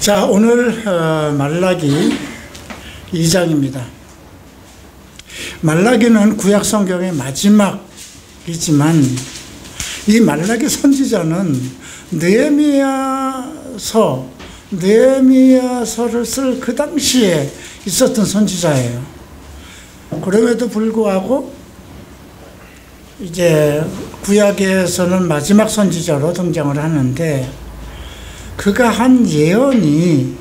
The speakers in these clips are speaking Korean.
자, 오늘 말라기 2장입니다. 말라기는 구약 성경의 마지막이지만 이 말라기 선지자는 느헤미야서를 쓸 그 당시에 있었던 선지자예요. 그럼에도 불구하고 이제 구약에서는 마지막 선지자로 등장을 하는데, 그가 한 예언이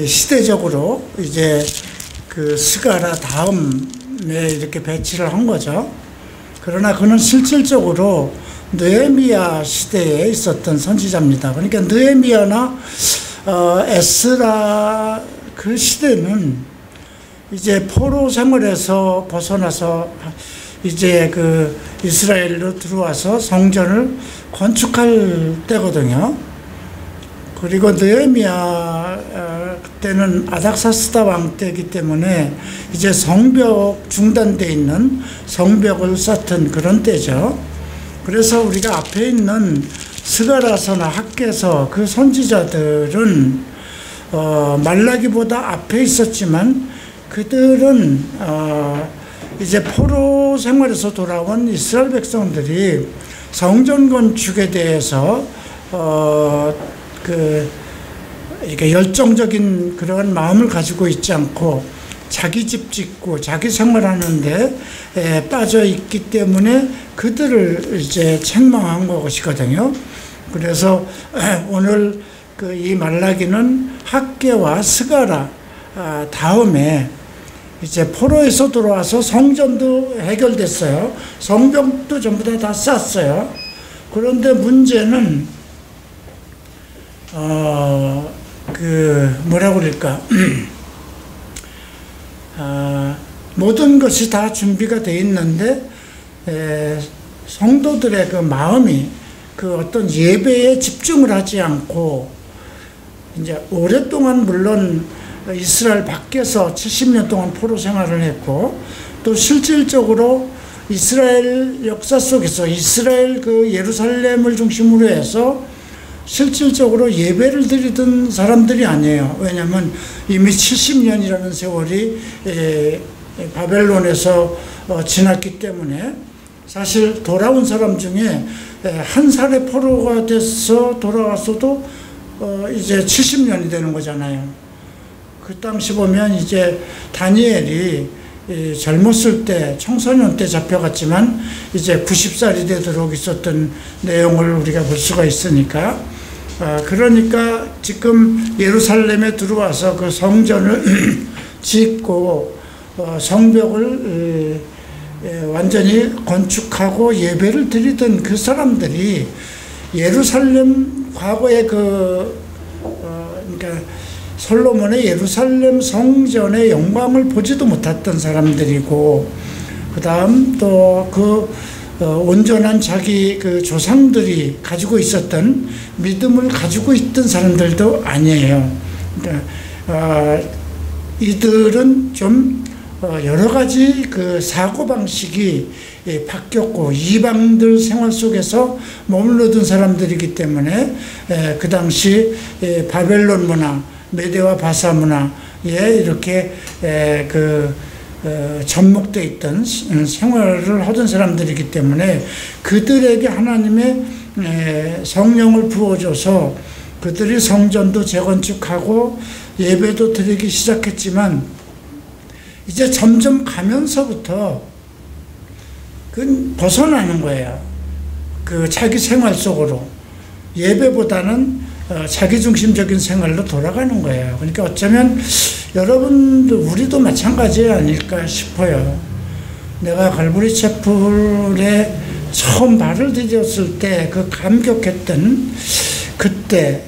시대적으로 이제 그 스가랴 다음에 이렇게 배치를 한 거죠. 그러나 그는 실질적으로 느헤미야 시대에 있었던 선지자입니다. 그러니까 느헤미야나 에스라 그 시대는 이제 포로 생활에서 벗어나서 이제 그 이스라엘로 들어와서 성전을 건축할 때거든요. 그리고 느헤미야 때는 아닥사스다 왕 때이기 때문에 이제 성벽 중단되어 있는 성벽을 쌓던 그런 때죠. 그래서 우리가 앞에 있는 스가랴서나 학개서 그 선지자들은 말라기보다 앞에 있었지만 그들은 이제 포로 생활에서 돌아온 이스라엘 백성들이 성전 건축에 대해서 이렇게 열정적인 그런 마음을 가지고 있지 않고 자기 집 짓고 자기 생활하는데 빠져 있기 때문에 그들을 이제 책망한 것이거든요. 그래서 오늘 이 말라기는 학개와 스가랴 다음에 이제 포로에서 들어와서 성전도 해결됐어요. 성벽도 전부 다 쌌어요. 그런데 문제는 뭐라고 그럴까? 모든 것이 다 준비가 돼 있는데 성도들의 그 마음이 그 어떤 예배에 집중을 하지 않고, 이제 오랫동안 물론 이스라엘 밖에서 70년 동안 포로 생활을 했고, 또 실질적으로 이스라엘 역사 속에서 이스라엘 그 예루살렘을 중심으로 해서 실질적으로 예배를 드리던 사람들이 아니에요. 왜냐하면 이미 70년이라는 세월이 바벨론에서 지났기 때문에, 사실 돌아온 사람 중에 한 살의 포로가 돼서 돌아왔어도 이제 70년이 되는 거잖아요. 그 당시 보면 이제 다니엘이 젊었을 때 청소년 때 잡혀갔지만 이제 90살이 되도록 있었던 내용을 우리가 볼 수가 있으니까, 그러니까 지금 예루살렘에 들어와서 그 성전을 짓고 성벽을 완전히 건축하고 예배를 드리던 그 사람들이 예루살렘 과거의 그러니까 솔로몬의 예루살렘 성전의 영광을 보지도 못했던 사람들이고, 그 다음 또 온전한 자기 그 조상들이 가지고 있었던 믿음을 가지고 있던 사람들도 아니에요. 그러니까 이들은 좀 여러 가지 그 사고방식이 바뀌었고 이방들 생활 속에서 머물러든 사람들이기 때문에 그 당시 바벨론 문화, 메대와 바사 문화에 이렇게 접목되어 있던 생활을 하던 사람들이기 때문에 그들에게 하나님의 성령을 부어줘서 그들이 성전도 재건축하고 예배도 드리기 시작했지만, 이제 점점 가면서부터 벗어나는 거예요. 그 자기 생활 속으로 예배보다는 자기중심적인 생활로 돌아가는 거예요. 그러니까 어쩌면 여러분도 우리도 마찬가지 아닐까 싶어요. 내가 갈보리 채플에 처음 발을 디뎠을 때 그 감격했던 그때,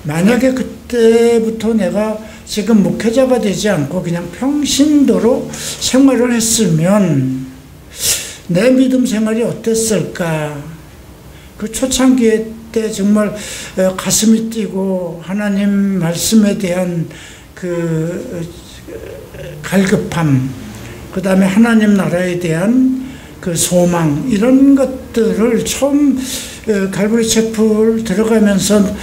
만약에 그때부터 내가 지금 목회자가 되지 않고 그냥 평신도로 생활을 했으면 내 믿음 생활이 어땠을까? 그 초창기에 때 정말 가슴이 뛰고 하나님 말씀에 대한 그 갈급함, 그 다음에 하나님 나라에 대한 그 소망, 이런 것들을 처음 갈보리 채플 들어가면서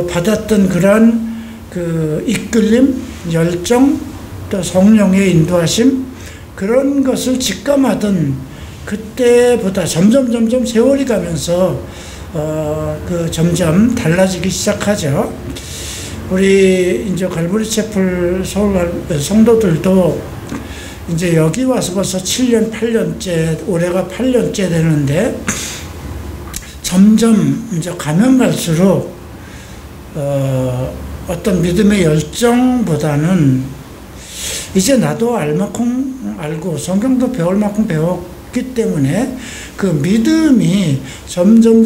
받았던 그러한 그 이끌림, 열정, 또 성령의 인도하심, 그런 것을 직감하던 그때보다 점점 세월이 가면서 점점 달라지기 시작하죠. 우리 이제 갈보리 채플 서울 성도들도 이제 여기 와서 벌써 7년, 8년째, 올해가 8년째 되는데 점점 이제 가면 갈수록 어떤 믿음의 열정보다는 이제 나도 알 만큼 알고 성경도 배울 만큼 배웠기 때문에 그 믿음이 점점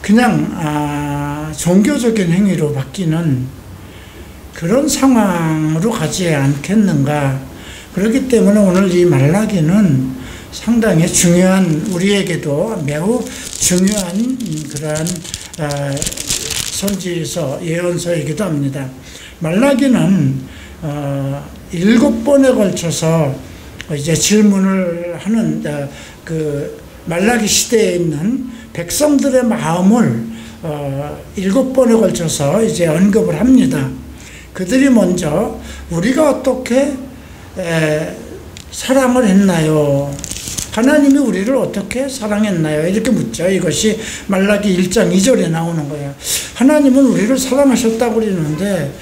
그냥 종교적인 행위로 바뀌는 그런 상황으로 가지 않겠는가. 그렇기 때문에 오늘 이 말라기는 상당히 중요한, 우리에게도 매우 중요한 그러한 선지서, 예언서이기도 합니다. 말라기는 7번에 걸쳐서 이제 질문을 하는 그 말라기 시대에 있는 백성들의 마음을 7번에 걸쳐서 이제 언급을 합니다. 그들이 먼저 우리가 어떻게 사랑을 했나요? 하나님이 우리를 어떻게 사랑했나요? 이렇게 묻죠. 이것이 말라기 1장 2절에 나오는 거예요. 하나님은 우리를 사랑하셨다고 그러는데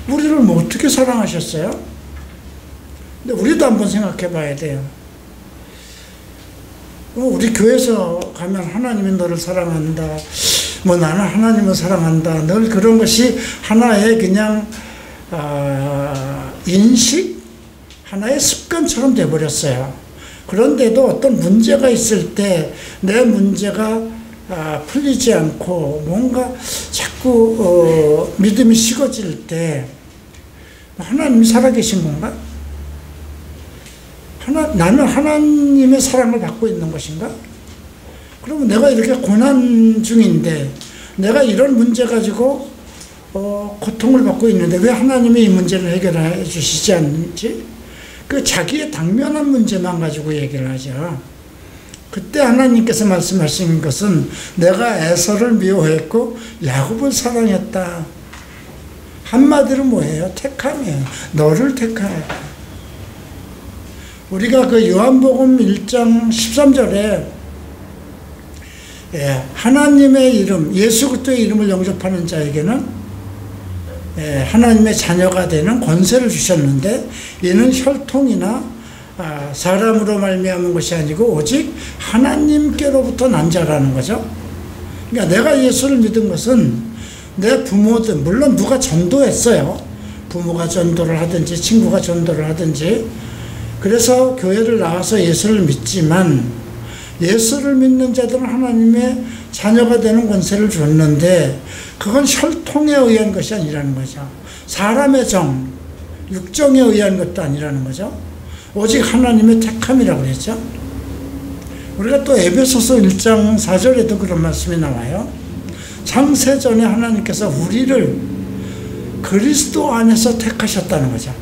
우리를 뭐 어떻게 사랑하셨어요? 근데 우리도 한번 생각해 봐야 돼요. 우리 교회에서 가면 하나님이 너를 사랑한다. 뭐 나는 하나님을 사랑한다. 늘 그런 것이 하나의 그냥 인식, 하나의 습관처럼 돼버렸어요. 그런데도 어떤 문제가 있을 때 내 문제가 풀리지 않고 뭔가 자꾸 믿음이 식어질 때 하나님이 살아계신 건가? 나는 하나님의 사랑을 받고 있는 것인가? 그러면 내가 이렇게 고난 중인데 내가 이런 문제 가지고 고통을 받고 있는데 왜 하나님이 이 문제를 해결해 주시지 않는지? 그 자기의 당면한 문제만 가지고 얘기를 하죠. 그때 하나님께서 말씀하신 것은 내가 에서를 미워했고 야곱을 사랑했다. 한마디로 뭐예요? 택함이에요. 너를 택하였다. 우리가 그 요한복음 1장 13절에 하나님의 이름, 예수 그리스도의 이름을 영접하는 자에게는 하나님의 자녀가 되는 권세를 주셨는데 이는 혈통이나 사람으로 말미암은 것이 아니고 오직 하나님께로부터 난 자라는 거죠. 그러니까 내가 예수를 믿은 것은 내 부모들, 물론 누가 전도했어요. 부모가 전도를 하든지 친구가 전도를 하든지 그래서 교회를 나와서 예수를 믿지만 예수를 믿는 자들은 하나님의 자녀가 되는 권세를 줬는데 그건 혈통에 의한 것이 아니라는 거죠. 사람의 정, 육정에 의한 것도 아니라는 거죠. 오직 하나님의 택함이라고 그랬죠. 우리가 또 에베소서 1장 4절에도 그런 말씀이 나와요. 창세전에 하나님께서 우리를 그리스도 안에서 택하셨다는 거죠.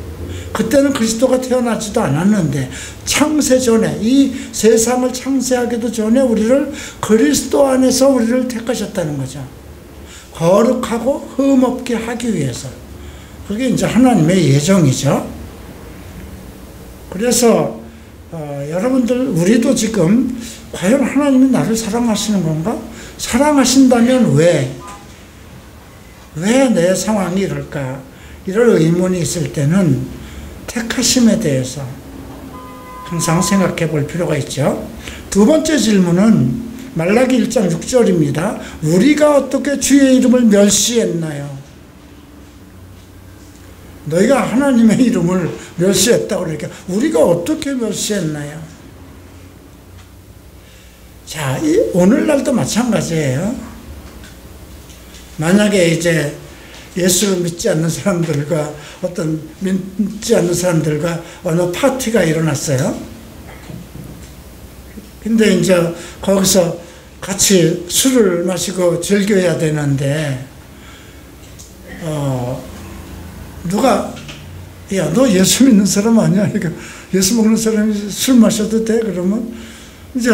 그때는 그리스도가 태어나지도 않았는데 창세전에 이 세상을 창세하기도 전에 우리를 그리스도 안에서 우리를 택하셨다는 거죠. 거룩하고 흠없게 하기 위해서. 그게 이제 하나님의 예정이죠. 그래서 여러분들 우리도 지금 과연 하나님이 나를 사랑하시는 건가? 사랑하신다면 왜 내 상황이 이럴까? 이런 의문이 있을 때는 택하심에 대해서 항상 생각해 볼 필요가 있죠. 두 번째 질문은 말라기 1장 6절입니다. 우리가 어떻게 주의 이름을 멸시했나요? 너희가 하나님의 이름을 멸시했다고 그러니까 우리가 어떻게 멸시했나요? 자, 오늘날도 마찬가지예요. 만약에 이제 예수 믿지 않는 사람들과 어떤 믿지 않는 사람들과 어느 파티가 일어났어요. 근데 이제 거기서 같이 술을 마시고 즐겨야 되는데 누가 야, 너 예수 믿는 사람 아니야? 그러니까 예수 먹는 사람이 술 마셔도 돼? 그러면 이제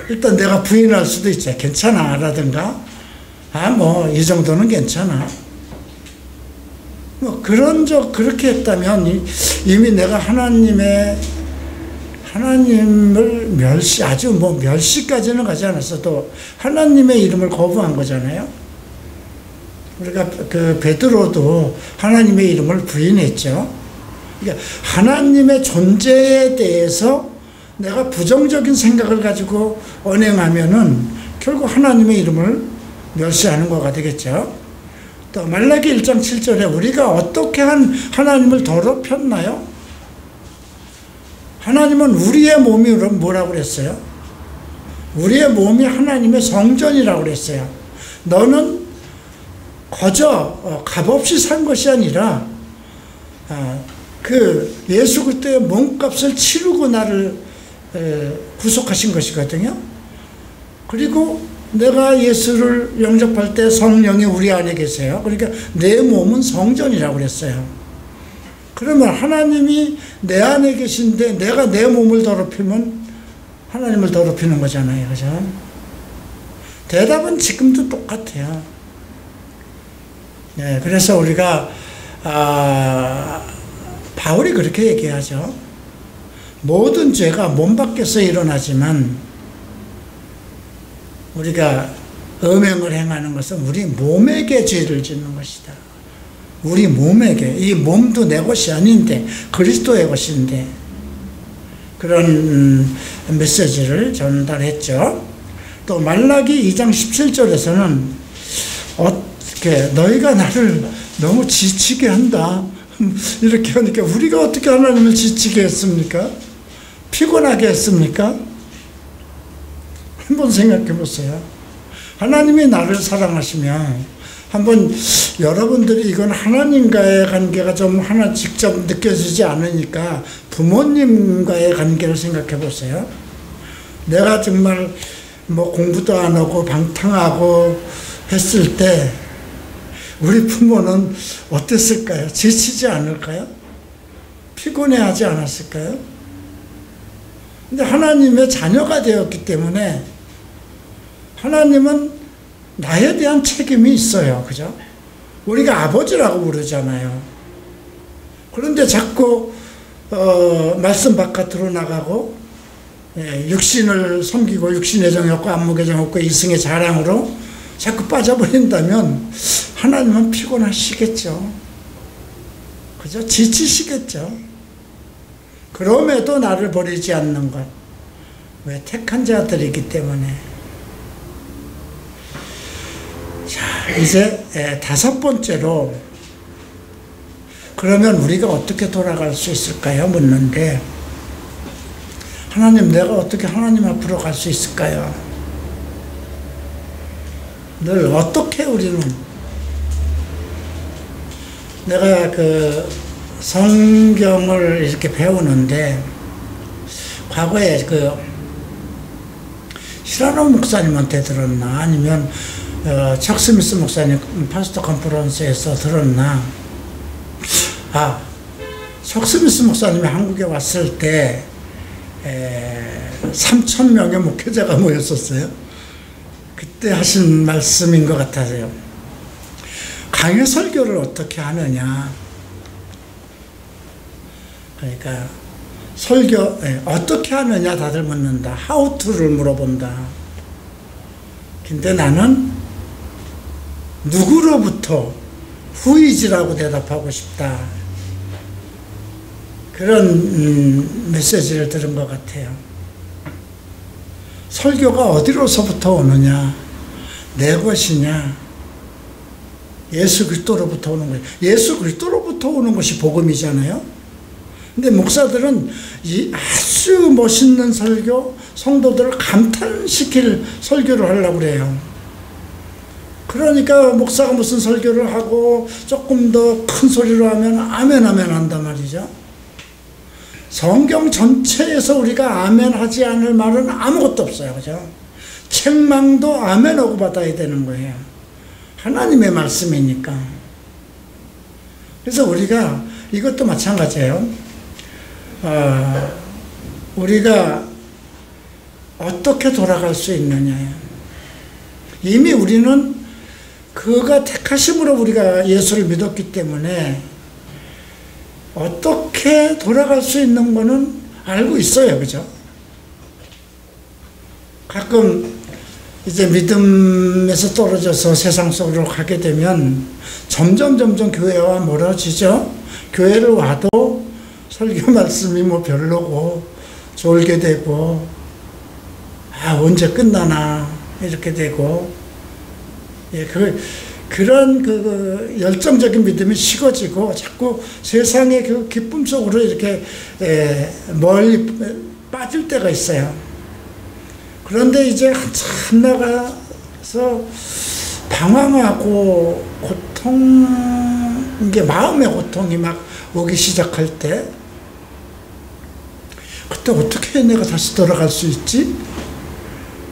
일단 내가 부인할 수도 있죠. 괜찮아 라든가 뭐 이 정도는 괜찮아. 뭐 그렇게 했다면 이미 내가 하나님을 아주 멸시까지는 가지 않았어도 하나님의 이름을 거부한 거잖아요. 우리가 그 베드로도 하나님의 이름을 부인했죠. 그러니까 하나님의 존재에 대해서 내가 부정적인 생각을 가지고 언행하면은 결국 하나님의 이름을 멸시하는 거가 되겠죠. 또 말라기 1장 7절에 우리가 어떻게 하나님을 더럽혔나요? 하나님은 우리의 몸이 뭐라고 그랬어요? 우리의 몸이 하나님의 성전이라고 그랬어요. 너는 거저 값없이 산 것이 아니라 그 예수 그리스도의 몸값을 치르고 나를 구속하신 것이거든요. 그리고 내가 예수를 영접할 때 성령이 우리 안에 계세요. 그러니까 내 몸은 성전이라고 그랬어요. 그러면 하나님이 내 안에 계신데 내가 내 몸을 더럽히면 하나님을 더럽히는 거잖아요. 그죠? 대답은 지금도 똑같아요. 네, 그래서 우리가 바울이 그렇게 얘기하죠. 모든 죄가 몸 밖에서 일어나지만 우리가 음행을 행하는 것은 우리 몸에게 죄를 짓는 것이다. 우리 몸에게, 이 몸도 내 것이 아닌데 그리스도의 것인데, 그런 메시지를 전달했죠. 또 말라기 2장 17절에서는 너희가 나를 너무 지치게 한다 이렇게 하니까 우리가 어떻게 하나님을 지치게 했습니까? 피곤하게 했습니까? 한번 생각해 보세요. 하나님이 나를 사랑하시면, 한번 여러분들이 이건 하나님과의 관계가 좀 직접 느껴지지 않으니까 부모님과의 관계를 생각해 보세요. 내가 정말 공부도 안 하고 방탕하고 했을 때 우리 부모는 어땠을까요? 지치지 않을까요? 피곤해하지 않았을까요? 근데 하나님의 자녀가 되었기 때문에 하나님은 나에 대한 책임이 있어요. 그죠? 우리가 아버지라고 부르잖아요. 그런데 자꾸 말씀 바깥으로 나가고 육신을 섬기고 육신의 정욕과 안목의 정욕과 이승의 자랑으로 자꾸 빠져버린다면 하나님은 피곤하시겠죠. 그죠? 지치시겠죠. 그럼에도 나를 버리지 않는 것. 왜? 택한 자들이기 때문에. 자, 이제 5번째로, 그러면 우리가 어떻게 돌아갈 수 있을까요? 묻는데, 하나님, 내가 어떻게 하나님 앞으로 갈 수 있을까요? 늘 어떻게 우리는, 내가 성경을 이렇게 배우는데, 과거에 시라노 목사님한테 들었나, 아니면 척 스미스 목사님 파스터 컨퍼런스에서 들었나. 척 스미스 목사님이 한국에 왔을 때 3,000명의 목회자가 모였었어요. 그때 하신 말씀인 것 같아요. 강요 설교를 어떻게 하느냐. 그러니까 설교 어떻게 하느냐 다들 묻는다. How to를 물어본다. 근데 나는 누구로부터 후이지라고 대답하고 싶다. 그런 메시지를 들은 것 같아요. 설교가 어디로서부터 오느냐? 내 것이냐? 예수 그리스도로부터 오는 거예요. 예수 그리스도로부터 오는 것이 복음이잖아요. 근데 목사들은 이 아주 멋있는 설교, 성도들을 감탄시킬 설교를 하려고 그래요. 그러니까 목사가 무슨 설교를 하고 조금 더 큰 소리로 하면 아멘 아멘 한단 말이죠. 성경 전체에서 우리가 아멘 하지 않을 말은 아무것도 없어요. 그죠? 책망도 아멘하고 받아야 되는 거예요. 하나님의 말씀이니까. 그래서 우리가 이것도 마찬가지예요. 우리가 어떻게 돌아갈 수 있느냐요. 이미 우리는 그가 택하심으로 우리가 예수를 믿었기 때문에 어떻게 돌아갈 수 있는 거는 알고 있어요. 그죠? 가끔 이제 믿음에서 떨어져서 세상 속으로 가게 되면 점점 교회와 멀어지죠. 교회를 와도 설교 말씀이 뭐 별로고 졸게 되고 언제 끝나나 이렇게 되고 그런 열정적인 믿음이 식어지고 자꾸 세상의 그 기쁨 속으로 이렇게 멀리 빠질 때가 있어요. 그런데 이제 한참 나가서 방황하고 이게 마음의 고통이 막 오기 시작할 때, 그때 어떻게 내가 다시 돌아갈 수 있지?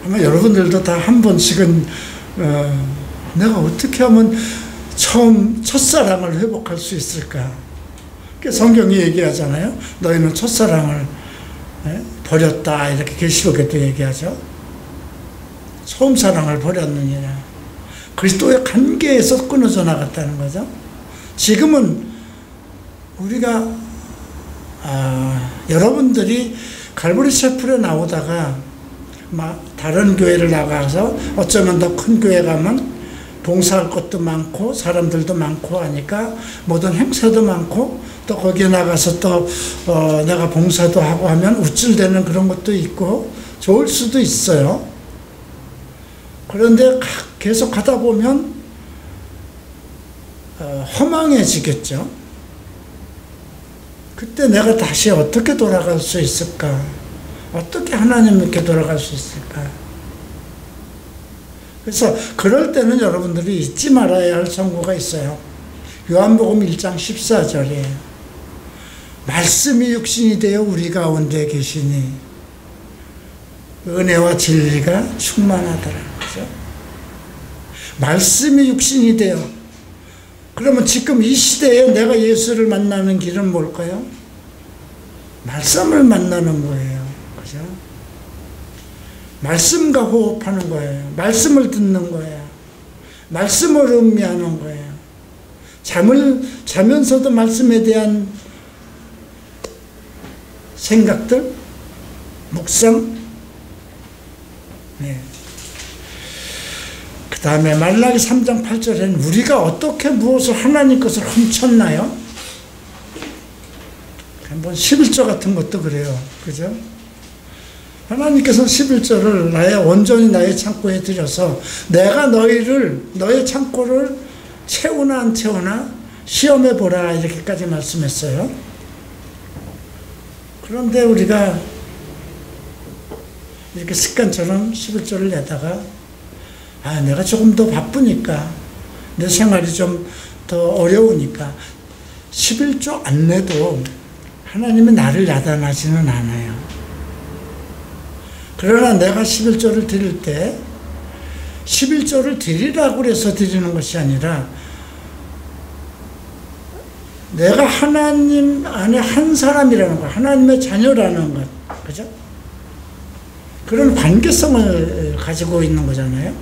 아마 여러분들도 다 한 번씩은 내가 어떻게 하면 첫사랑을 회복할 수 있을까? 성경이 얘기하잖아요. 너희는 첫사랑을 버렸다, 이렇게 계시록에도 얘기하죠. 처음 사랑을 버렸느니라. 그리스도의 관계에서 끊어져 나갔다는 거죠. 지금은 우리가 여러분들이 갈보리 셰플에 나오다가 다른 교회를 나가서 어쩌면 더 큰 교회 가면 봉사할 것도 많고 사람들도 많고 하니까 모든 행사도 많고, 또 거기에 나가서 또 내가 봉사도 하고 하면 우쭐대는 그런 것도 있고 좋을 수도 있어요. 그런데 계속 하다 보면 허망해지겠죠. 그때 내가 다시 어떻게 돌아갈 수 있을까? 어떻게 하나님께 돌아갈 수 있을까? 그래서 그럴 때는 여러분들이 잊지 말아야 할 선고가 있어요. 요한복음 1장 14절이에요. 말씀이 육신이 되어 우리 가운데 계시니 은혜와 진리가 충만하더라. 그죠? 말씀이 육신이 되어. 그러면 지금 이 시대에 내가 예수를 만나는 길은 뭘까요? 말씀을 만나는 거예요. 그죠? 말씀과 호흡하는 거예요. 말씀을 듣는 거예요. 말씀을 음미하는 거예요. 자면서도 말씀에 대한 생각들, 묵상. 그 다음에 말라기 3장 8절에는 우리가 어떻게 무엇을 하나님 것을 훔쳤나요? 한번 11조 같은 것도 그래요. 그죠? 하나님께서는 11조를 온전히 나의 창고에 들여서 내가 너의 창고를 채우나 안 채우나 시험해 보라, 이렇게까지 말씀했어요. 그런데 우리가 이렇게 습관처럼 11조를 내다가 내가 조금 더 바쁘니까, 내 생활이 좀 더 어려우니까 11조 안 내도 하나님은 나를 야단하지는 않아요. 그러나 내가 11조를 드릴 때 11조를 드리라고 해서 드리는 것이 아니라 내가 하나님 안에 한 사람이라는 것, 하나님의 자녀라는 것, 그죠? 그런 관계성을 가지고 있는 거잖아요.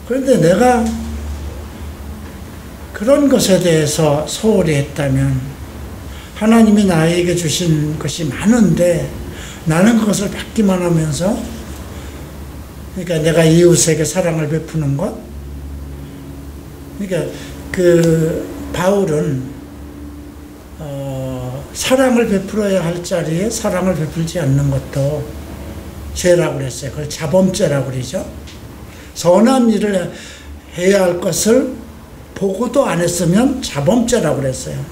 그런데 내가 그런 것에 대해서 소홀히 했다면, 하나님이 나에게 주신 것이 많은데 나는 그것을 받기만 하면서, 그러니까 내가 이웃에게 사랑을 베푸는 것, 그러니까 바울은 사랑을 베풀어야 할 자리에 사랑을 베풀지 않는 것도 죄라고 그랬어요. 그걸 자범죄라고 그러죠. 선한 일을 해야 할 것을 보고도 안 했으면 자범죄라고 그랬어요.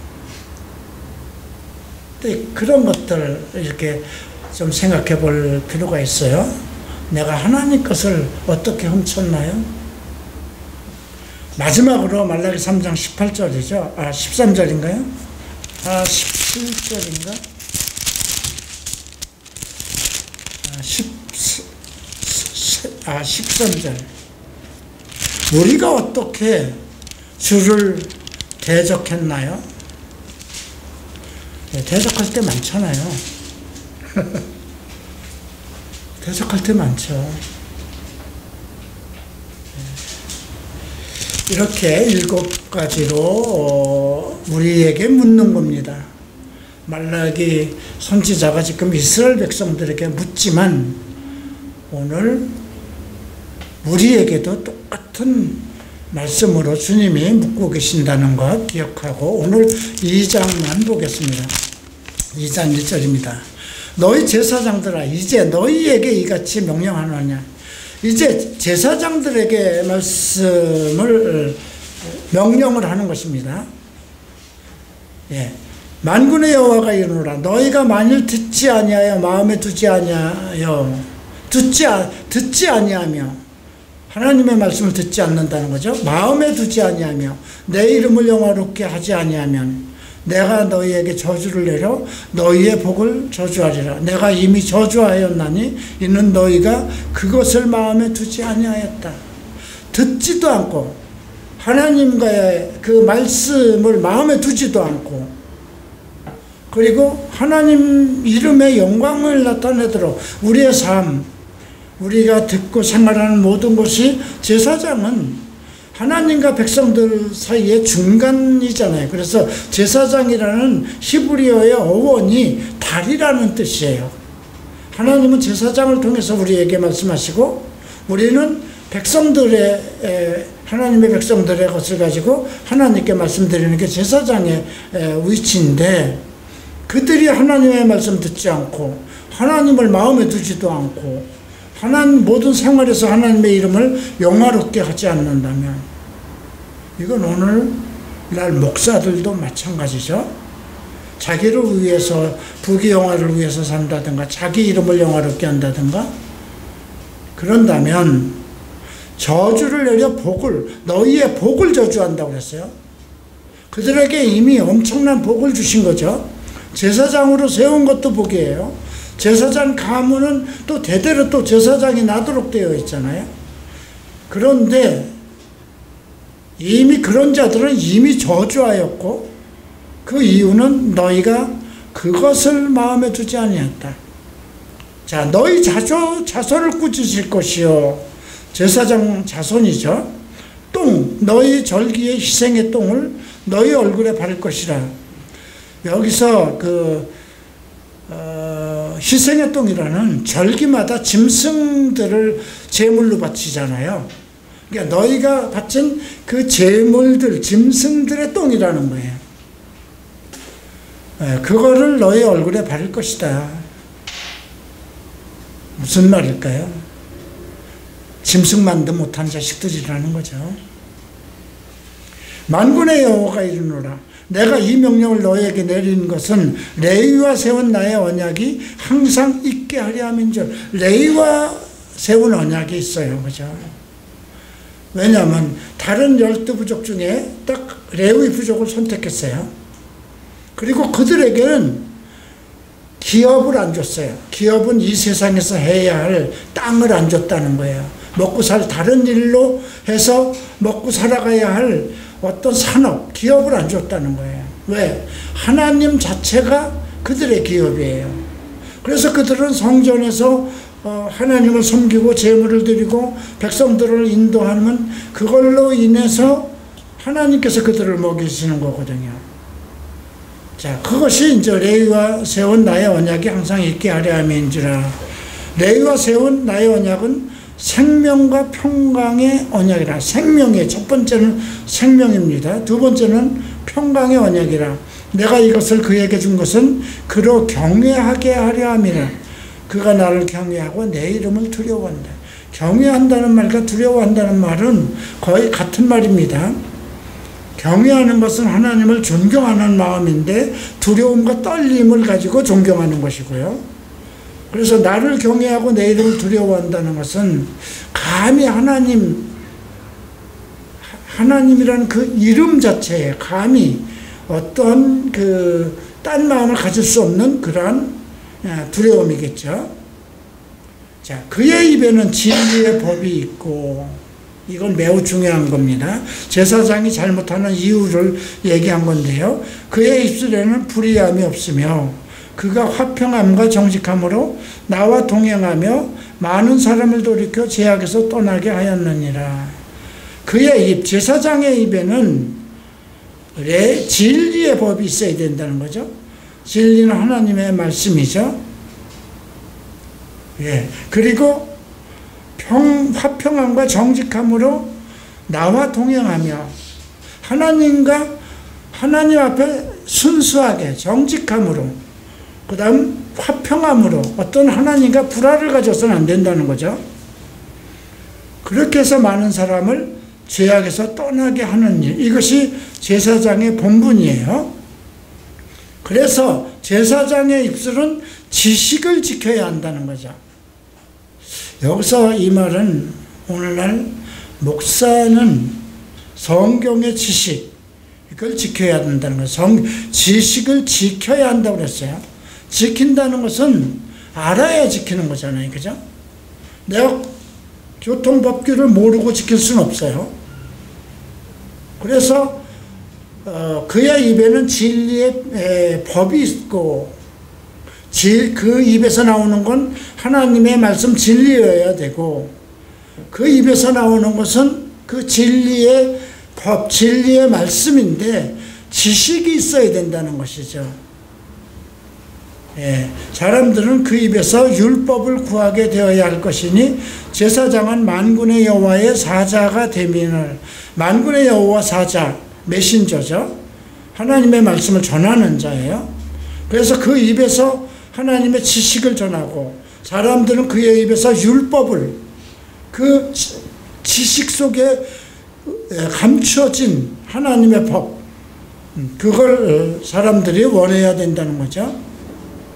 근데 그런 것들 이렇게 좀 생각해 볼 필요가 있어요. 내가 하나님 것을 어떻게 훔쳤나요? 마지막으로 말라기 3장 18절이죠. 13절인가요? 17절인가? 13절. 우리가 어떻게 주를 대적했나요? 대적할 때 많잖아요. 대적할 때 많죠. 이렇게 7가지로 우리에게 묻는 겁니다. 말라기 선지자가 지금 이스라엘 백성들에게 묻지만 오늘 우리에게도 똑같은 말씀으로 주님이 묻고 계신다는 것 기억하고 오늘 2장만 보겠습니다. 2장 1절입니다. 너희 제사장들아 이제 너희에게 이같이 명령하노냐. 이제 제사장들에게 명령을 하는 것입니다. 예. 만군의 여호와가 이르노라 너희가 만일 듣지 아니하여 마음에 두지 아니하여 듣지 아니하며 하나님의 말씀을 듣지 않는다는 거죠. 마음에 두지 아니하며 내 이름을 영화롭게 하지 아니하면 내가 너희에게 저주를 내려 너희의 복을 저주하리라. 내가 이미 저주하였나니 이는 너희가 그것을 마음에 두지 아니하였다. 듣지도 않고 하나님과의 그 말씀을 마음에 두지도 않고 그리고 하나님 이름의 영광을 나타내도록 우리의 삶, 우리가 듣고 생활하는 모든 것이 제사장은 하나님과 백성들 사이의 중간이잖아요. 그래서 제사장이라는 히브리어의 어원이 다리라는 뜻이에요. 하나님은 제사장을 통해서 우리에게 말씀하시고 우리는 하나님의 백성들의 것을 가지고 하나님께 말씀드리는 게 제사장의 위치인데 그들이 하나님의 말씀 듣지 않고 하나님을 마음에 두지도 않고 하나님 모든 생활에서 하나님의 이름을 영화롭게 하지 않는다면 이건 오늘날 목사들도 마찬가지죠. 자기를 위해서 부귀영화를 위해서 산다든가 자기 이름을 영화롭게 한다든가 그런다면 저주를 내려 너희의 복을 저주한다고 그랬어요. 그들에게 이미 엄청난 복을 주신 거죠. 제사장으로 세운 것도 복이에요. 제사장 가문은 또 대대로 또 제사장이 나도록 되어 있잖아요. 그런데 이미 그런 자들은 이미 저주하였고 그 이유는 너희가 그것을 마음에 두지 아니했다. 자, 너희 자손을 꾸짖을 것이요. 제사장 자손이죠. 너희 절기의 희생의 똥을 너희 얼굴에 바를 것이라. 여기서 희생의 똥이라는 절기마다 짐승들을 제물로 바치잖아요. 그러니까 너희가 바친 그 제물들, 짐승들의 똥이라는 거예요. 그거를 너희 얼굴에 바를 것이다. 무슨 말일까요? 짐승만도 못한 자식들이라는 거죠. 만군의 여호와가 이르노라 내가 이 명령을 너희에게 내린 것은 레위와 세운 나의 언약이 항상 있게 하려 함인줄. 레위와 세운 언약이 있어요. 그죠? 왜냐하면 다른 12부족 중에 딱 레위 부족을 선택했어요. 그리고 그들에게는 기업을 안 줬어요. 기업은 이 세상에서 해야 할 땅을 안 줬다는 거예요. 먹고 살 다른 일로 해서 먹고 살아가야 할 어떤 산업, 기업을 안 줬다는 거예요. 왜? 하나님 자체가 그들의 기업이에요. 그래서 그들은 성전에서 하나님을 섬기고 제물을 드리고 백성들을 인도하면 그걸로 인해서 하나님께서 그들을 먹이시는 거거든요. 자, 그것이 이제 레위와 세운 나의 언약이 항상 있게 하려 함인지라. 레위와 세운 나의 언약은 생명과 평강의 언약이라. 생명의 첫 번째는 생명입니다. 두 번째는 평강의 언약이라. 내가 이것을 그에게 준 것은 그로 경외하게 하려 함이라. 그가 나를 경외하고 내 이름을 두려워한다. 경외한다는 말과 두려워한다는 말은 거의 같은 말입니다. 경외하는 것은 하나님을 존경하는 마음인데 두려움과 떨림을 가지고 존경하는 것이고요. 그래서 나를 경외하고 내 이름을 두려워한다는 것은 감히 하나님이라는 그 이름 자체에 감히 어떤 딴 마음을 가질 수 없는 그러한 두려움이겠죠. 자, 그의 입에는 진리의 법이 있고, 이건 매우 중요한 겁니다. 제사장이 잘못하는 이유를 얘기한 건데요. 그의 입술에는 불의함이 없으며 그가 화평함과 정직함으로 나와 동행하며 많은 사람을 돌이켜 죄악에서 떠나게 하였느니라. 그의 입, 제사장의 입에는 진리의 법이 있어야 된다는 거죠. 진리는 하나님의 말씀이죠. 예. 그리고 화평함과 정직함으로 나와 동행하며 하나님 앞에 순수하게 정직함으로, 그 다음 화평함으로, 어떤 하나님과 불화를 가져서는 안 된다는 거죠. 그렇게 해서 많은 사람을 죄악에서 떠나게 하는 일, 이것이 제사장의 본분이에요. 그래서 제사장의 입술은 지식을 지켜야 한다는 거죠. 여기서 이 말은 오늘날 목사는 성경의 지식, 이걸 지켜야 된다는 거예요. 지식을 지켜야 한다고 그랬어요. 지킨다는 것은 알아야 지키는 거잖아요. 그죠? 내가 교통법규를 모르고 지킬 수는 없어요. 그래서 그의 입에는 진리의 법이 있고, 그 입에서 나오는 건 하나님의 말씀 진리여야 되고, 그 입에서 나오는 것은 그 진리의 법, 진리의 말씀인데 지식이 있어야 된다는 것이죠. 예, 사람들은 그 입에서 율법을 구하게 되어야 할 것이니 제사장은 만군의 여호와의 사자가 되민을, 만군의 여호와 사자, 메신저죠. 하나님의 말씀을 전하는 자예요. 그래서 그 입에서 하나님의 지식을 전하고, 사람들은 그의 입에서 율법을, 그 지식 속에 감추어진 하나님의 법, 그걸 사람들이 원해야 된다는 거죠.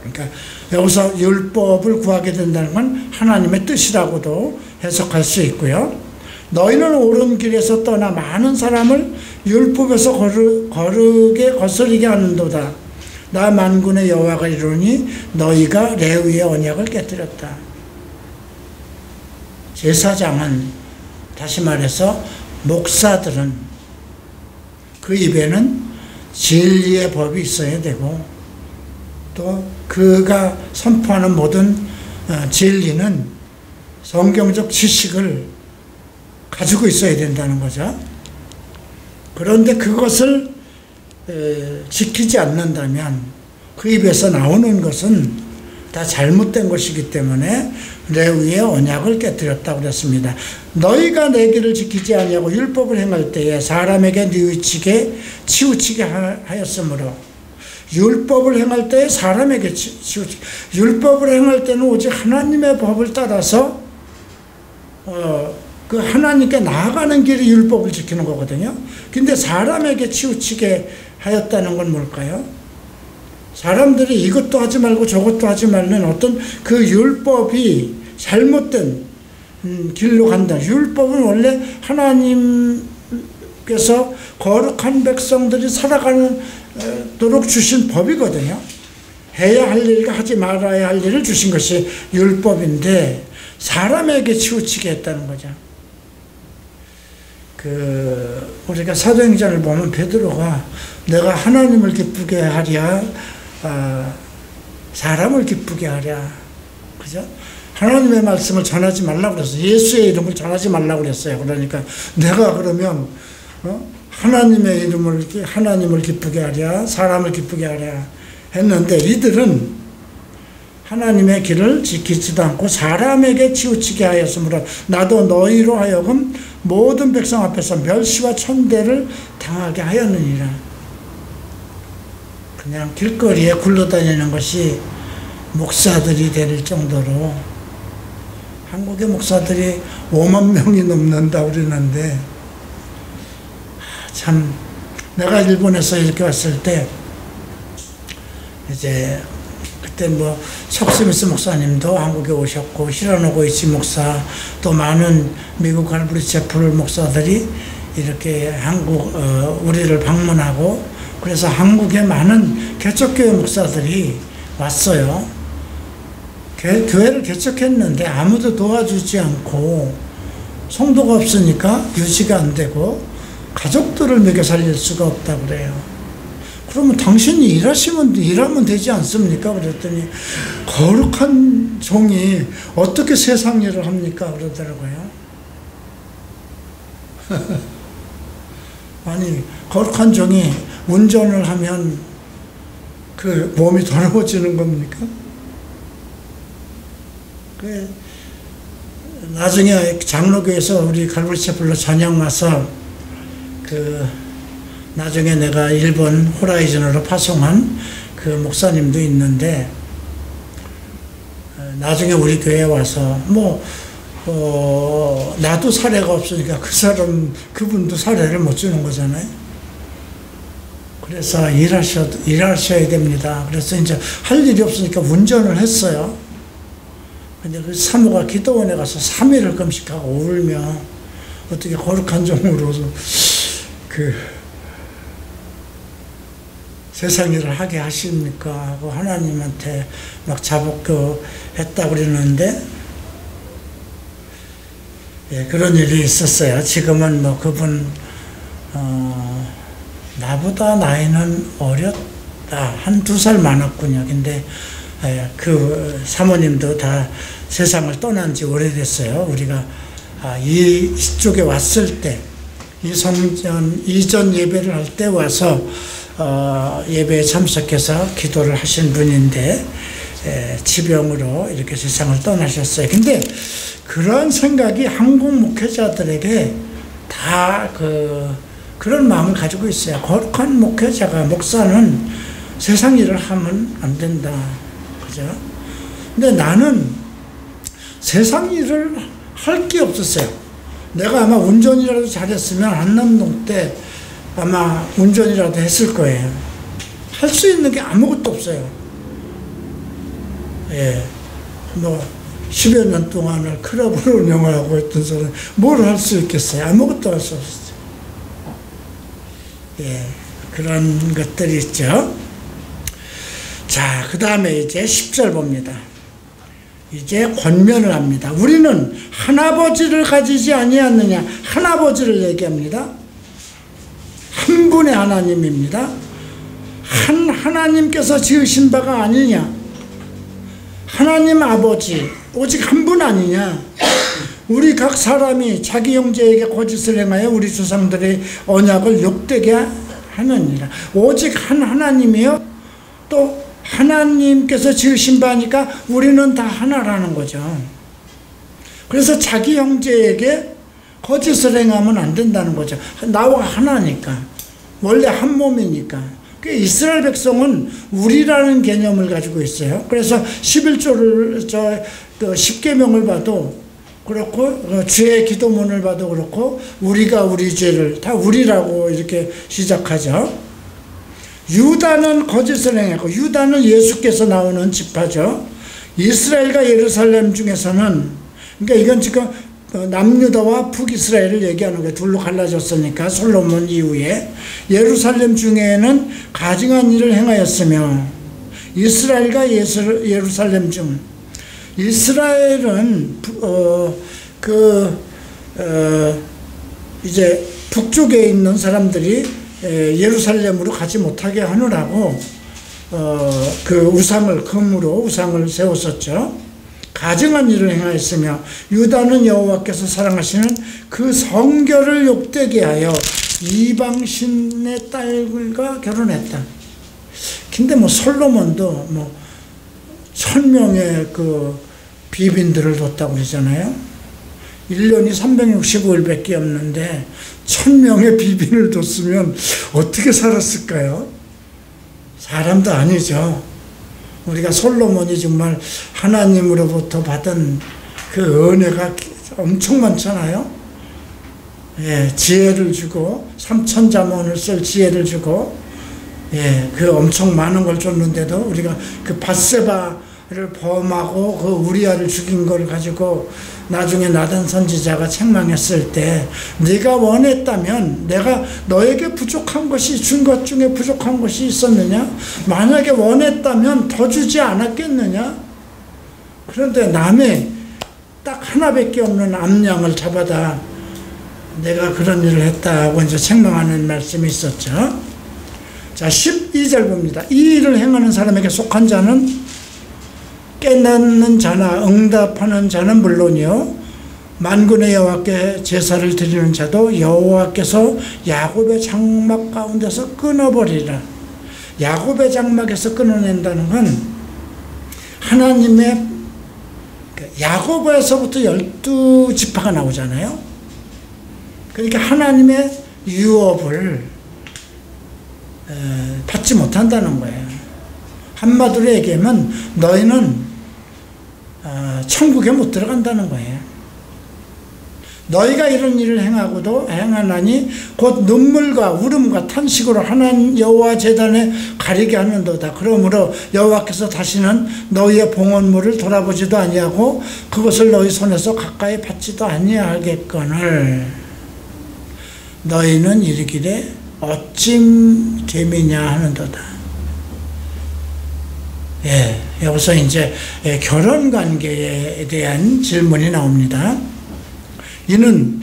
그러니까 여기서 율법을 구하게 된다는 건 하나님의 뜻이라고도 해석할 수 있고요. 너희는 옳은 길에서 떠나 많은 사람을 율법에서 거스르게 하는도다. 나 만군의 여호와가 이르노니 너희가 레위의 언약을 깨뜨렸다. 제사장은, 다시 말해서 목사들은 그 입에는 진리의 법이 있어야 되고, 또 그가 선포하는 모든 진리는 성경적 지식을 가지고 있어야 된다는 거죠. 그런데 그것을 지키지 않는다면 그 입에서 나오는 것은 다 잘못된 것이기 때문에 레위의 언약을 깨뜨렸다고 그랬습니다. 너희가 내 길을 지키지 아니하고 율법을 행할 때에 사람에게 치우치게 하였으므로, 율법을 행할 때에 사람에게 치우치게, 율법을 행할 때는 오직 하나님의 법을 따라서 그 하나님께 나아가는 길이 율법을 지키는 거거든요. 근데 사람에게 치우치게 하였다는 건 뭘까요? 사람들이 이것도 하지 말고 저것도 하지 말는 어떤 그 율법이 잘못된 길로 간다. 율법은 원래 하나님께서 거룩한 백성들이 살아가도록 주신 법이거든요. 해야 할 일과 하지 말아야 할 일을 주신 것이 율법인데 사람에게 치우치게 했다는 거죠. 우리가 사도행전을 보면 베드로가 내가 하나님을 기쁘게 하랴, 사람을 기쁘게 하랴, 그죠? 하나님의 말씀을 전하지 말라고 그랬어요. 예수의 이름을 전하지 말라고 그랬어요. 그러니까 내가 그러면 하나님의 이름을, 하나님을 기쁘게 하랴, 사람을 기쁘게 하랴 했는데, 이들은 하나님의 길을 지키지도 않고 사람에게 치우치게 하였으므로 나도 너희로 하여금 모든 백성 앞에서 멸시와 천대를 당하게 하였느니라. 그냥 길거리에 굴러다니는 것이 목사들이 될 정도로, 한국의 목사들이 5만 명이 넘는다고 그러는데, 참, 내가 일본에서 이렇게 왔을 때, 이제, 그때 석스미스 목사님도 한국에 오셨고, 히라노 고이치 목사, 또 많은 미국 갈브리 채플 목사들이 이렇게 우리를 방문하고, 그래서 한국에 많은 개척교회 목사들이 왔어요. 교회를 개척했는데 아무도 도와주지 않고, 성도가 없으니까 유지가 안 되고, 가족들을 먹여 살릴 수가 없다고 그래요. 그러면 당신이 일하면 되지 않습니까? 그랬더니, 거룩한 종이 어떻게 세상 일을 합니까? 그러더라고요. 아니, 거룩한 종이 운전을 하면 그 몸이 더러워지는 겁니까? 나중에 장로교에서 우리 갈보리채플로 전향 와서 나중에 내가 일본 호라이즌으로 파송한 그 목사님도 있는데, 나중에 우리 교회에 와서 나도 사례가 없으니까 그분도 사례를 못 주는 거잖아요. 그래서 일하셔야 됩니다. 그래서 이제 할 일이 없으니까 운전을 했어요. 근데 그 사모가 기도원에 가서 3일을 금식하고 울며, 어떻게 거룩한 종으로서 세상 일을 하게 하십니까? 하고 하나님한테 막 자복도 했다고 그러는데, 예, 그런 일이 있었어요. 지금은 그분, 나보다 나이는 어렸다. 한두 살 많았군요. 근데, 그 사모님도 다 세상을 떠난 지 오래됐어요. 우리가, 이쪽에 왔을 때, 이 성전 이전 예배를 할 때 와서, 예배에 참석해서 기도를 하신 분인데, 지병으로 이렇게 세상을 떠나셨어요. 근데 그런 생각이 한국 목회자들에게 다 그런 마음을 가지고 있어요. 거룩한 목사는 세상 일을 하면 안 된다. 그죠? 근데 나는 세상 일을 할 게 없었어요. 내가 아마 운전이라도 잘했으면 한남동 때 아마 운전이라도 했을 거예요. 할 수 있는 게 아무것도 없어요. 예. 10여 년 동안을 클럽을 운영하고 했던 사람, 뭘 할 수 있겠어요? 아무것도 할 수 없었어요. 예. 그런 것들이 있죠. 자, 그 다음에 이제 10절 봅니다. 이제 권면을 합니다. 우리는 하나버지를 가지지 아니하느냐. 하나버지를 얘기합니다. 한 분의 하나님입니다. 한 하나님께서 지으신 바가 아니냐. 하나님 아버지 오직 한 분 아니냐. 우리 각 사람이 자기 형제에게 거짓을 행하여 우리 조상들의 언약을 욕되게 하느니라. 오직 한 하나님이요, 또 하나님께서 지으신 바니까 우리는 다 하나라는 거죠. 그래서 자기 형제에게 거짓을 행하면 안 된다는 거죠. 나와 하나니까, 원래 한 몸이니까. 이스라엘 백성은 우리라는 개념을 가지고 있어요. 그래서 11조를 10계명을 봐도 그렇고, 주의 기도문을 봐도 그렇고, 우리가 우리 죄를 다 우리라고 이렇게 시작하죠. 유다는 거짓을 행했고, 유다는 예수께서 나오는 지파죠. 이스라엘과 예루살렘 중에서는, 그러니까 이건 지금 남유다와 북이스라엘을 얘기하는 거예요. 둘로 갈라졌으니까, 솔로몬 이후에. 예루살렘 중에는 가증한 일을 행하였으며, 이스라엘과 예루살렘 중, 이스라엘은 이제 북쪽에 있는 사람들이 예루살렘으로 가지 못하게 하느라고 금으로 우상을 세웠었죠. 가증한 일을 행하였으며, 유다는 여호와께서 사랑하시는 그 성결을 욕되게 하여 이방신의 딸과 결혼했다. 근데 솔로몬도 1000명의 비빈들을 뒀다고 그러잖아요. 1년이 365일밖에 없는데 1000명의 비빈을 뒀으면 어떻게 살았을까요? 사람도 아니죠. 우리가 솔로몬이 정말 하나님으로부터 받은 그 은혜가 엄청 많잖아요. 예, 지혜를 주고, 3000자문을 쓸 지혜를 주고, 예, 그 엄청 많은 걸 줬는데도 우리가 그 밧세바를 범하고 그 우리아를 죽인 걸 가지고 나중에 나단 선지자가 책망했을 때, 네가 원했다면 내가 너에게 부족한 것이, 준 것 중에 부족한 것이 있었느냐? 만약에 원했다면 더 주지 않았겠느냐? 그런데 남의 딱 하나밖에 없는 암양을 잡아다 내가 그런 일을 했다고 이제 책망하는 말씀이 있었죠. 자, 12절 봅니다. 이 일을 행하는 사람에게 속한 자는 깨닫는 자나 응답하는 자는 물론이요, 만군의 여호와께 제사를 드리는 자도 여호와께서 야곱의 장막 가운데서 끊어버리라. 야곱의 장막에서 끊어낸다는 건 하나님의 야곱에서부터 12지파가 나오잖아요. 그러니까 하나님의 유업을 받지 못한다는 거예요. 한마디로 얘기하면 너희는 천국에 못 들어간다는 거예요. 너희가 이런 일을 행하나니 곧 눈물과 울음과 탄식으로 하나님 여호와 제단에 가리게 하는도다. 그러므로 여호와께서 다시는 너희의 봉헌물을 돌아보지도 아니하고 그것을 너희 손에서 가까이 받지도 아니하겠거늘 너희는 이르기를 어찜 됨이냐 하는도다. 예, 여기서 이제 결혼 관계에 대한 질문이 나옵니다. 이는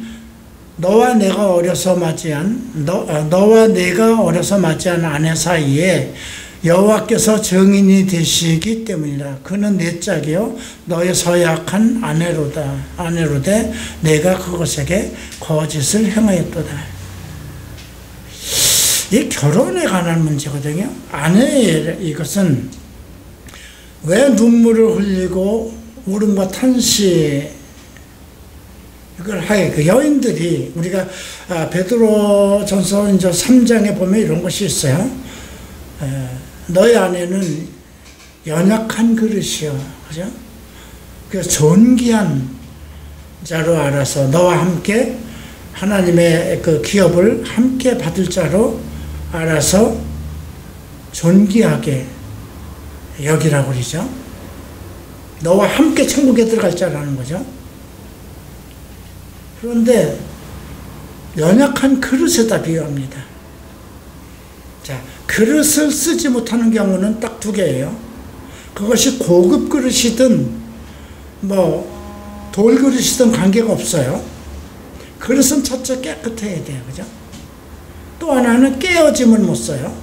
너와 내가 어려서 맞이한 아내 사이에 여호와께서 증인이 되시기 때문이라. 그는 내 짝이요 너의 서약한 아내로되 내가 그것에게 거짓을 행하였도다. 이 결혼에 관한 문제거든요. 이것은 왜 눈물을 흘리고 울음과 탄식 이걸 하여 그 여인들이 우리가 베드로전서 이제 3장에 보면 이런 것이 있어요. 너희 아내는 연약한 그릇이요, 그죠? 그래서 존귀한 자로 알아서 너와 함께 하나님의 그 기업을 함께 받을 자로 알아서 존귀하게 여기라고 그러죠. 너와 함께 천국에 들어갈 자라는 거죠. 그런데 연약한 그릇에다 비유합니다. 자, 그릇을 쓰지 못하는 경우는 딱 두 개예요. 그것이 고급 그릇이든 돌 그릇이든 관계가 없어요. 그릇은 첫째 깨끗해야 돼요, 그죠? 또 하나는 깨어짐을 못 써요.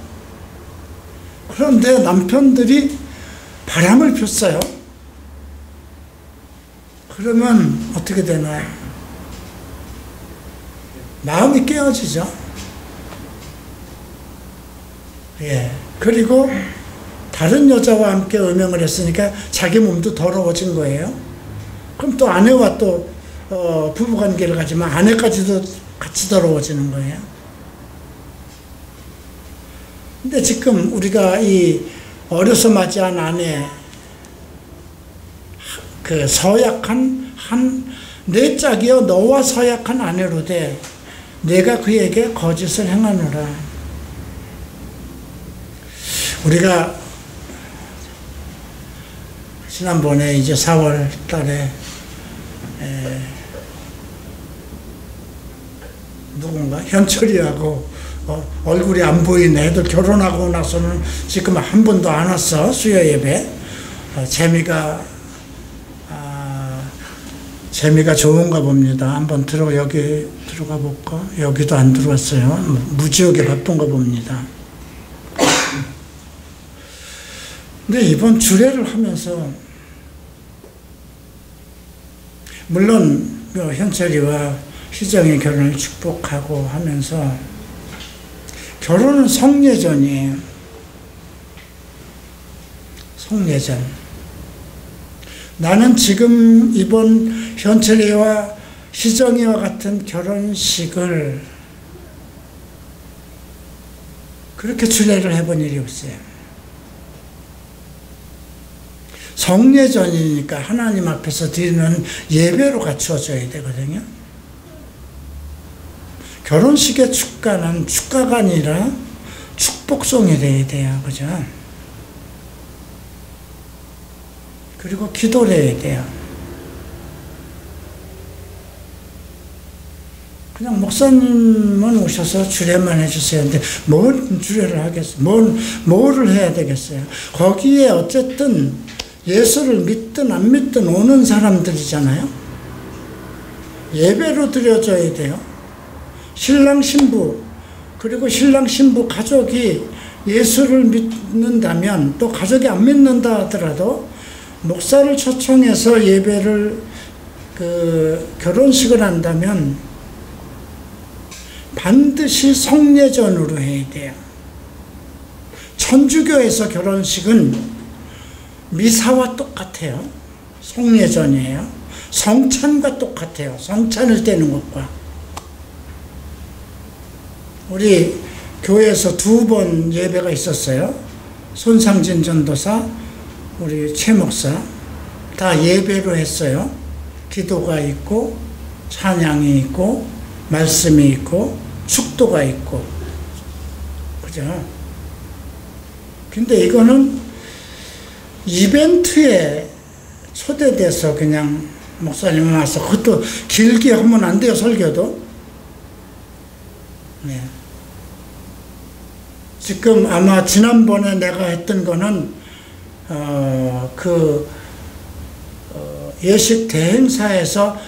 그런데 남편들이 바람을 폈어요. 그러면 어떻게 되나요? 마음이 깨어지죠. 예. 그리고 다른 여자와 함께 음행을 했으니까 자기 몸도 더러워진 거예요. 그럼 또 아내와 또 부부관계를 가지면 아내까지도 같이 더러워지는 거예요. 근데 지금 우리가 이 어려서 맞이한 아내 그 서약한 내 짝이여 너와 서약한 아내로되 내가 그에게 거짓을 행하노라. 우리가 지난번에 이제 4월 달에 누군가 현철이하고 얼굴이 안 보이는 애들 결혼하고 나서는 지금 한 번도 안 왔어. 수요 예배. 재미가 좋은가 봅니다. 한번 여기 들어가 볼까? 여기도 안 들어왔어요. 무지하게 바쁜가 봅니다. 근데 이번 주례를 하면서 물론 현철이와 희정의 결혼을 축복하고 하면서 결혼은 성례전이에요. 성례전. 나는 지금 이번 현철이와 희정이와 같은 결혼식을 그렇게 주례를 해본 일이 없어요. 성례전이니까 하나님 앞에서 드리는 예배로 갖추어져야 되거든요. 결혼식의 축가는 축가가 아니라 축복송이 돼야 돼요. 그죠? 그리고 기도를 해야 돼요. 그냥 목사님은 오셔서 주례만 해주세요. 근데 뭔 주례를 하겠어요? 뭐를 해야 되겠어요? 거기에 어쨌든 예수를 믿든 안 믿든 오는 사람들이잖아요. 예배로 드려져야 돼요. 신랑 신부 그리고 신랑 신부 가족이 예수를 믿는다면 또 가족이 안 믿는다 하더라도 목사를 초청해서 예배를 그 결혼식을 한다면 반드시 성례전으로 해야 돼요. 천주교에서 결혼식은 미사와 똑같아요. 성례전이에요. 성찬과 똑같아요. 성찬을 떼는 것과. 우리 교회에서 2번 예배가 있었어요. 손상진 전도사, 우리 최 목사 다 예배로 했어요. 기도가 있고 찬양이 있고 말씀이 있고 축도가 있고, 그죠? 근데 이거는 이벤트에 초대돼서 그냥 목사님 와서, 그것도 길게 하면 안 돼요, 설교도. 네. 지금 아마 지난번에 내가 했던 거는 예식 대행사에서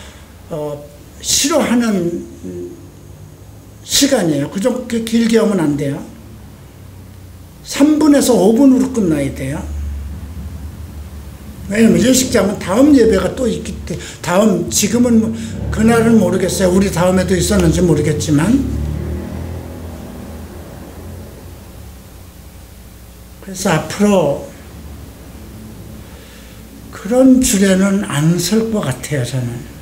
싫어하는 시간이에요. 그렇게 길게 하면 안 돼요. 3분에서 5분으로 끝나야 돼요. 왜냐면 예식장은 다음 예배가 또 있기 때문에, 지금은 그날은 모르겠어요. 우리 다음에도 있었는지 모르겠지만. 그래서 앞으로 그런 줄에는 안 설 것 같아요, 저는.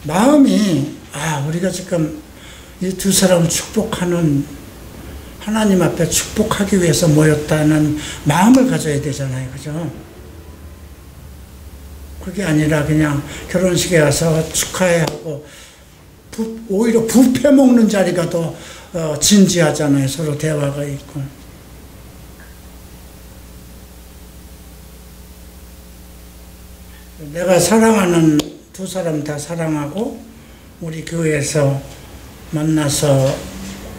마음이, 우리가 지금 이 2사람을 축복하는, 하나님 앞에 축복하기 위해서 모였다는 마음을 가져야 되잖아요, 그죠? 그게 아니라 그냥 결혼식에 와서 축하해 하고, 오히려 뷔페 먹는 자리가 더 진지하잖아요. 서로 대화가 있고. 내가 사랑하는 2사람 다 사랑하고 우리 교회에서 만나서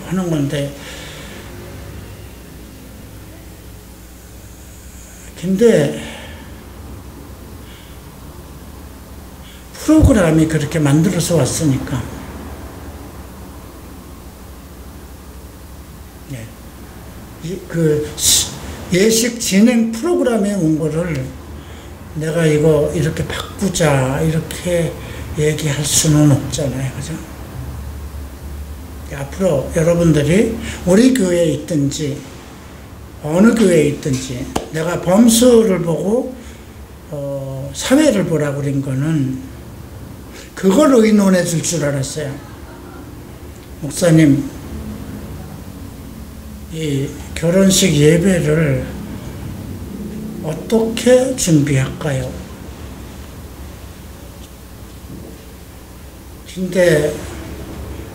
하는 건데, 근데 프로그램이 그렇게 만들어서 왔으니까, 그 예식 진행 프로그램에 온 거를 내가 이거 이렇게 바꾸자 이렇게 얘기할 수는 없잖아요, 그죠? 앞으로 여러분들이 우리 교회에 있든지 어느 교회에 있든지 내가 범수를 보고 사회를 보라고 그런 거는 그걸 의논해 줄 줄 알았어요. 목사님, 이 결혼식 예배를 어떻게 준비할까요? 근데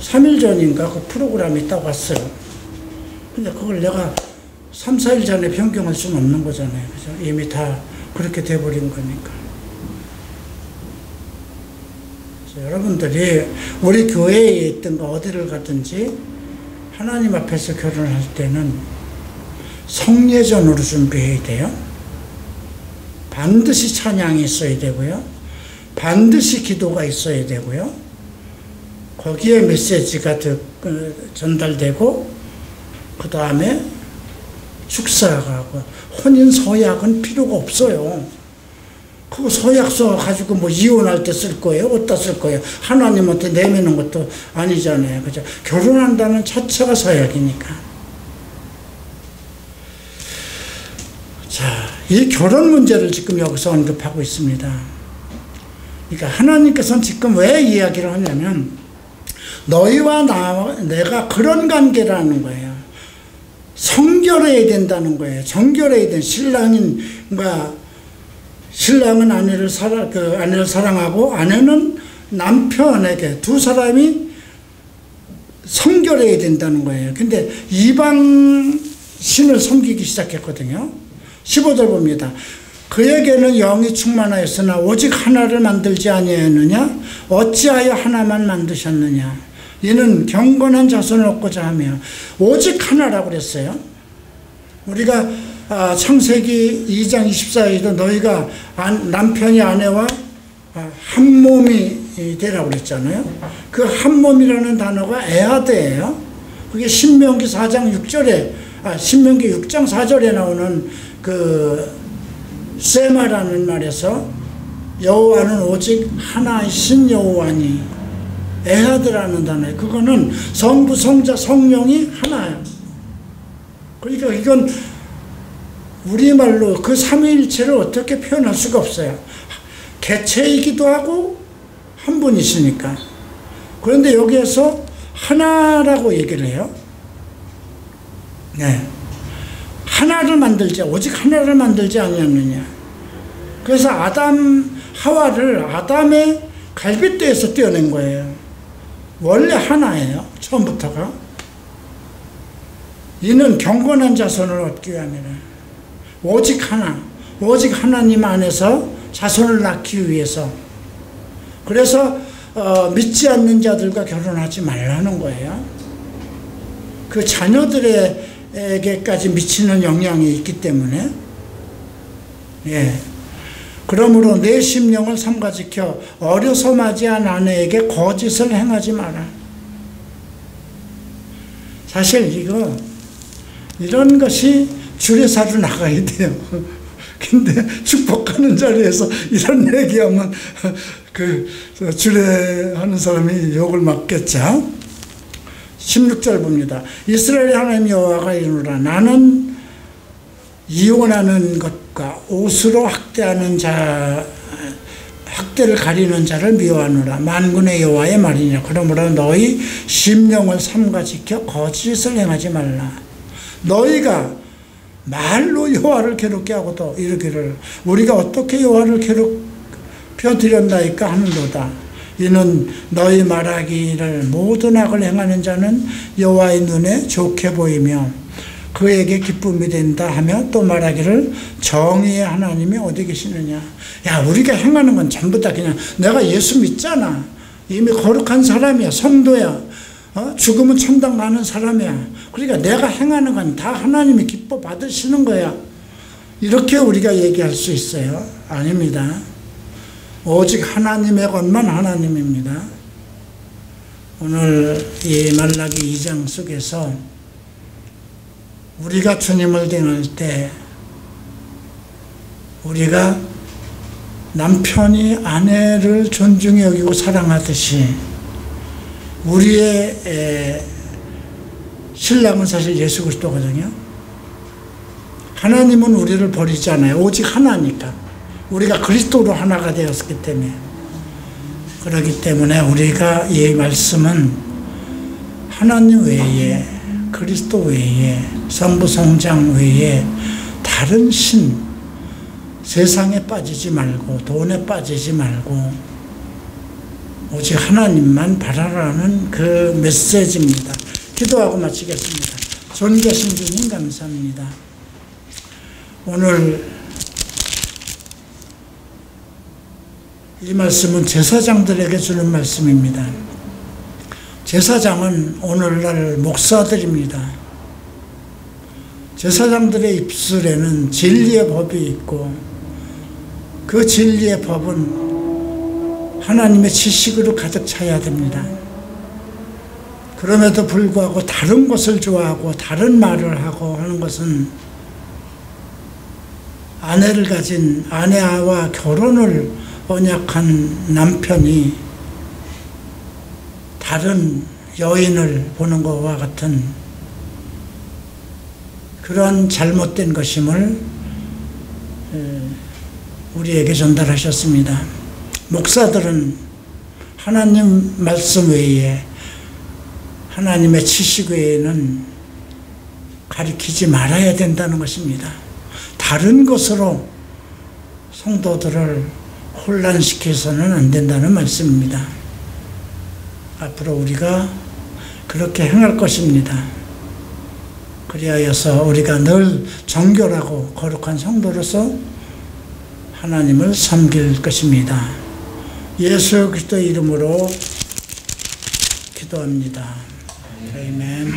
3일 전인가 그 프로그램이 딱 왔어요. 근데 그걸 내가 3, 4일 전에 변경할 수는 없는 거잖아요, 그죠? 이미 다 그렇게 돼버린 거니까. 그래서 여러분들이 우리 교회에 있든가 어디를 가든지 하나님 앞에서 결혼할 때는 성례전으로 준비해야 돼요. 반드시 찬양이 있어야 되고요. 반드시 기도가 있어야 되고요. 거기에 메시지가 전달되고, 그 다음에 축사가 하고, 혼인 서약은 필요가 없어요. 그거 서약서 가지고 뭐 이혼할 때 쓸 거예요? 어디다 쓸 거예요? 하나님한테 내미는 것도 아니잖아요, 그죠? 결혼한다는 자체가 서약이니까. 자, 이 결혼 문제를 지금 여기서 언급하고 있습니다. 그러니까 하나님께서는 지금 왜 이야기를 하냐면, 너희와 내가 그런 관계라는 거예요. 성결해야 된다는 거예요. 정결해야 된 신랑은 아내를 사랑하고 아내는 남편에게, 2사람이 성결해야 된다는 거예요. 근데 이방 신을 섬기기 시작했거든요. 15절 봅니다. 그에게는 영이 충만하였으나 오직 하나를 만들지 아니하였느냐? 어찌하여 하나만 만드셨느냐? 이는 경건한 자손을 얻고자 하며. 오직 하나라고 그랬어요. 우리가 창세기 2장 24절에도 너희가 남편이 아내와 한 몸이 되라고 그랬잖아요. 그 한 몸이라는 단어가 에하드예요. 그게 신명기 4장 6절에 신명기 6장 4절에 나오는 그 세마라는 말에서 여호와는 오직 하나이신 여호와니, 에하드라는 단어에 그거는 성부, 성자, 성령이 하나예요. 그러니까 이건 우리말로 그 삼위일체를 어떻게 표현할 수가 없어요. 개체이기도 하고 한 분이시니까. 그런데 여기에서 하나라고 얘기를 해요. 네. 하나를 만들지, 오직 하나를 만들지 아니었느냐. 그래서 하와를 아담의 갈빗대에서 떼어낸 거예요. 원래 하나예요. 처음부터가. 이는 경건한 자손을 얻기 위함이라. 오직 하나, 오직 하나님 안에서 자손을 낳기 위해서. 그래서 믿지 않는 자들과 결혼하지 말라는 거예요. 그 자녀들에게까지 미치는 영향이 있기 때문에. 예. 그러므로 내 심령을 삼가지켜 어려서 맞이한 아내에게 거짓을 행하지 마라. 사실 이런 것이 주례사로 나가야 돼요. 근데 축복하는 자리에서 이런 얘기하면 주례하는 사람이 욕을 먹겠죠. 16절 봅니다. 이스라엘의 하나님 여호와가 이르노라. 나는 이혼하는 것과 옷으로 학대하는 학대를 가리는 자를 미워하노라. 만군의 여호와의 말이니라. 그러므로 너희 심령을 삼가지켜 거짓을 행하지 말라. 너희가 말로 여호와를 괴롭게 하고도 이르기를 우리가 어떻게 여호와를 괴롭혀 드렸나이까 하는도다. 이는 너희 말하기를 모든 악을 행하는 자는 여호와의 눈에 좋게 보이며 그에게 기쁨이 된다 하며 또 말하기를 정의의 하나님이 어디 계시느냐. 야, 우리가 행하는 건 전부 다 그냥 내가 예수 믿잖아. 이미 거룩한 사람이야. 성도야. 죽으면 천당 가는 사람이야. 그러니까 내가 행하는 건 다 하나님이 기뻐 받으시는 거야. 이렇게 우리가 얘기할 수 있어요. 아닙니다. 오직 하나님의 것만 하나님입니다. 오늘 이 말라기 2장 속에서 우리가 주님을 대할 때 우리가 남편이 아내를 존중히 여기고 사랑하듯이 우리의 신랑은 사실 예수 그리스도거든요. 하나님은 우리를 버리지 않아요. 오직 하나니까. 우리가 그리스도로 하나가 되었기 때문에. 그렇기 때문에 우리가 이 말씀은 하나님 외에, 그리스도 외에, 성부 성장 외에 다른 신, 세상에 빠지지 말고 돈에 빠지지 말고 오직 하나님만 바라라는 그 메시지입니다. 기도하고 마치겠습니다. 존귀하신 주님 감사합니다. 오늘 이 말씀은 제사장들에게 주는 말씀입니다. 제사장은 오늘날 목사들입니다. 제사장들의 입술에는 진리의 법이 있고 그 진리의 법은 하나님의 지식으로 가득 차야 됩니다. 그럼에도 불구하고 다른 것을 좋아하고 다른 말을 하고 하는 것은 아내를 가진 아내와 결혼을 언약한 남편이 다른 여인을 보는 것과 같은 그런 잘못된 것임을 우리에게 전달하셨습니다. 목사들은 하나님 말씀 외에 하나님의 지식 외에는 가르치지 말아야 된다는 것입니다. 다른 것으로 성도들을 혼란시켜서는 안 된다는 말씀입니다. 앞으로 우리가 그렇게 행할 것입니다. 그리하여서 우리가 늘 정결하고 거룩한 성도로서 하나님을 섬길 것입니다. 예수 그리스도의 이름으로 기도합니다. 아멘.